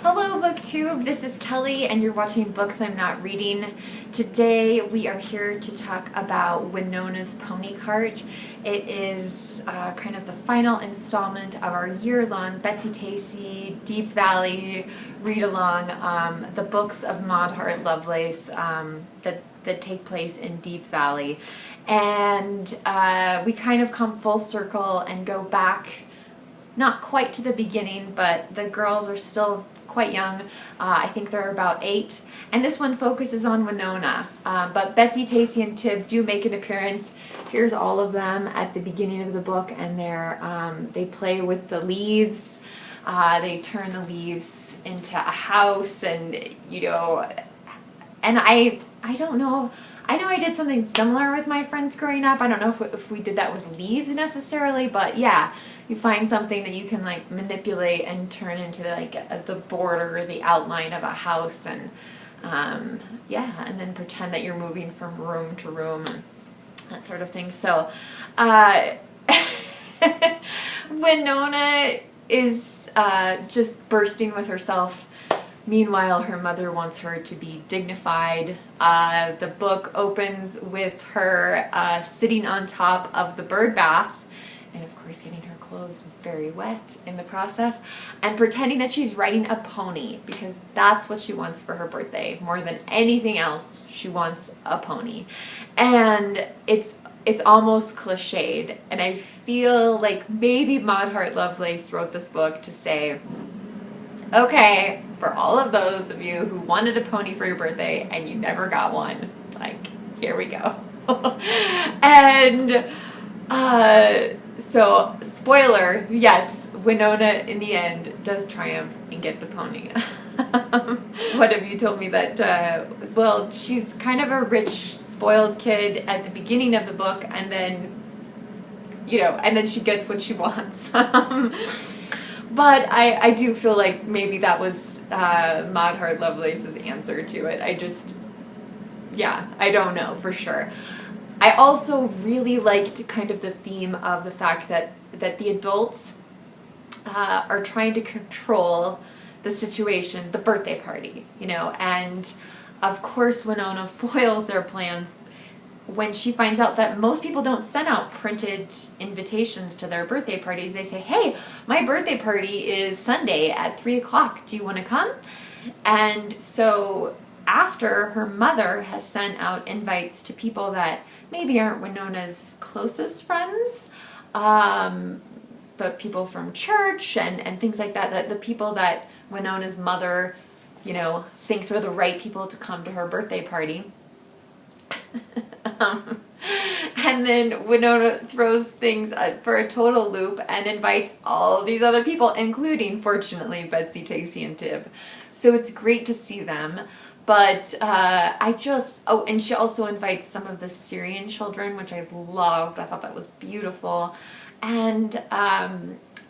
Hello BookTube, this is Kelly and you're watching Books I'm Not Reading. Today we are here to talk about Winona's Pony Cart. It is kind of the final installment of our year-long Betsy Tacy, Deep Valley read-along, the books of Maud Hart Lovelace that take place in Deep Valley. And we kind of come full circle and go back, not quite to the beginning, but the girls are still quite young. I think they're about 8. And this one focuses on Winona. But Betsy, Tacy, and Tib do make an appearance. Here's all of them at the beginning of the book, and they play with the leaves. They turn the leaves into a house, and and I don't know. I know I did something similar with my friends growing up. I don't know if we did that with leaves necessarily, but yeah, you find something that you can like manipulate and turn into like the border or the outline of a house, and yeah, and then pretend that you're moving from room to room and that sort of thing. So Winona is just bursting with herself. Meanwhile, her mother wants her to be dignified. The book opens with her sitting on top of the bird bath, and of course getting her clothes very wet in the process, and pretending that she's riding a pony, because that's what she wants for her birthday. More than anything else, she wants a pony. And it's almost cliched, and I feel like maybe Maud Hart Lovelace wrote this book to say, okay, for all of those of you who wanted a pony for your birthday and you never got one, like, here we go. And so, spoiler, yes, Winona in the end does triumph and get the pony. One of you told me that, well, she's kind of a rich, spoiled kid at the beginning of the book, and then, and then she gets what she wants. But I do feel like maybe that was Maud Hart Lovelace's answer to it. I don't know for sure. I also really liked kind of the theme of the fact that the adults are trying to control the situation, the birthday party, and of course Winona foils their plans when she finds out that most people don't send out printed invitations to their birthday parties. They say, hey, my birthday party is Sunday at 3 o'clock. Do you want to come? And so after her mother has sent out invites to people that maybe aren't Winona's closest friends, but people from church and things like that, the people that Winona's mother, thinks are the right people to come to her birthday party. And then Winona throws things for a total loop and invites all these other people, including, fortunately, Betsy, Tacy, and Tib. So it's great to see them. But and she also invites some of the Syrian children, which I loved. I thought that was beautiful. And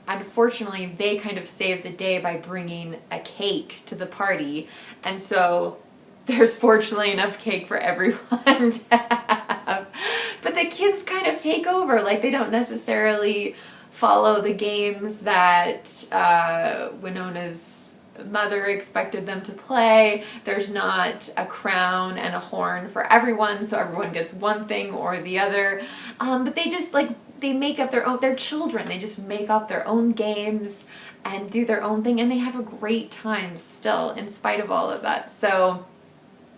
unfortunately, they kind of saved the day by bringing a cake to the party. And so there's fortunately enough cake for everyone to have. But the kids kind of take over. Like, they don't necessarily follow the games that Winona's mother expected them to play. There's not a crown and a horn for everyone, so everyone gets one thing or the other. But they just, they make up they're children. They just make up their own games and do their own thing, and they have a great time still, in spite of all of that. So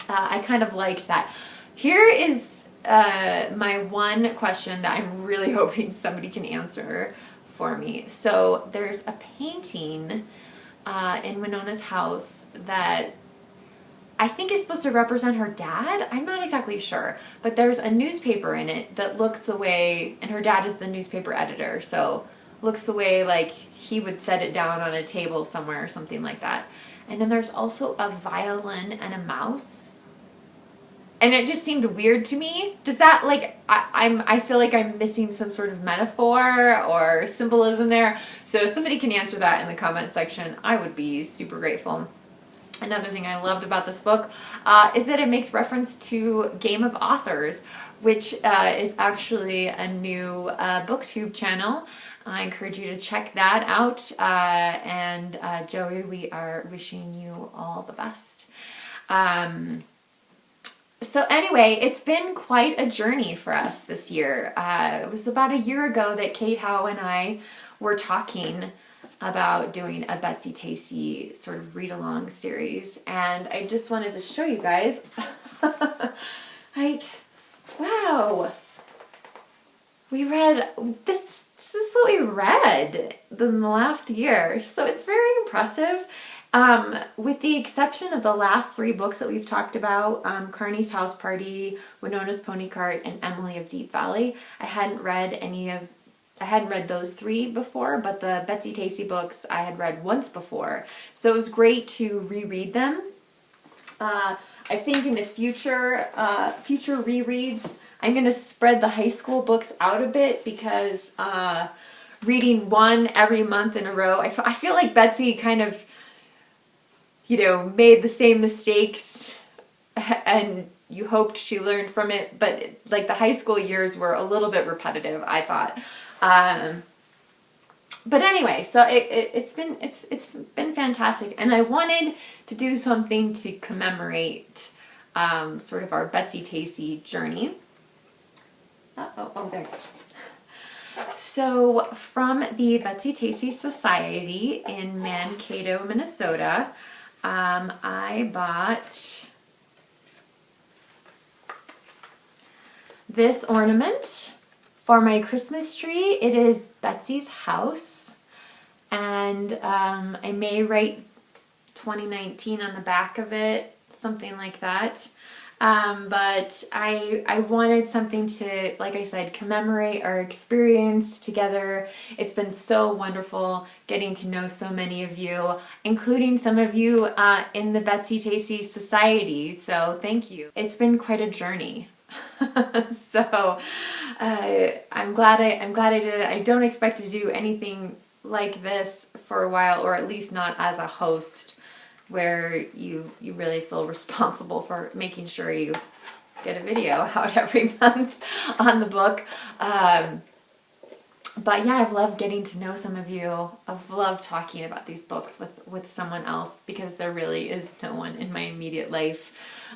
I kind of liked that. Here is my one question that I'm really hoping somebody can answer for me. So there's a painting in Winona's house that I think is supposed to represent her dad. I'm not exactly sure. But there's a newspaper in it that looks the way, and her dad is the newspaper editor, so looks the way like he would set it down on a table somewhere or something like that. And then there's also a violin and a mouse. And it just seemed weird to me. Does that, I feel like I'm missing some sort of metaphor or symbolism there. So if somebody can answer that in the comment section, I would be super grateful. Another thing I loved about this book is that it makes reference to Game of Authors, which is actually a new BookTube channel I encourage you to check that out. And Joey, we are wishing you all the best. So anyway, it's been quite a journey for us this year. It was about a year ago that Kate Howe and I were talking about doing a Betsy Tacy sort of read-along series. And I just wanted to show you guys, like, wow, we read, this is what we read in the last year. So it's very impressive. With the exception of the last 3 books that we've talked about, Carney's House Party, Winona's Pony Cart, and Emily of Deep Valley, I hadn't read those 3 before, but the Betsy Tacy books I had read once before. So it was great to reread them. I think in the future rereads, I'm going to spread the high school books out a bit because reading one every month in a row, I feel like Betsy kind of, made the same mistakes and you hoped she learned from it, but like the high school years were a little bit repetitive, I thought. But anyway, so it's been fantastic, and I wanted to do something to commemorate sort of our Betsy Tacy journey. Thanks. So from the Betsy Tacy Society in Mankato, Minnesota, I bought this ornament for my Christmas tree. It is Betsy's house, and I may write 2019 on the back of it, something like that. But I wanted something to, like I said, commemorate our experience together. It's been so wonderful getting to know so many of you, including some of you in the Betsy Tacy Society. So thank you. It's been quite a journey. So I'm glad I did it. I don't expect to do anything like this for a while, or at least not as a host, where you really feel responsible for making sure you get a video out every month on the book. But yeah, I've loved getting to know some of you. I've loved talking about these books with someone else, because there really is no one in my immediate life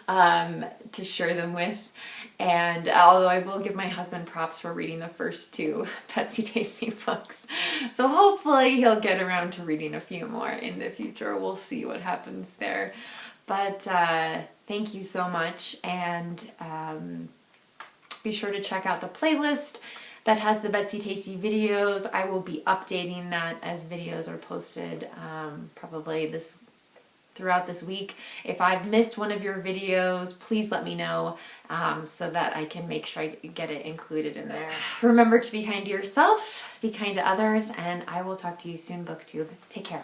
to share them with. And although I will give my husband props for reading the first 2 Betsy Tacy books. So hopefully he'll get around to reading a few more in the future. We'll see what happens there. But thank you so much. And be sure to check out the playlist that has the Betsy Tacy videos. I will be updating that as videos are posted probably throughout this week. If I've missed one of your videos, please let me know so that I can make sure I get it included in there. Remember to be kind to yourself, be kind to others, and I will talk to you soon, BookTube. Take care.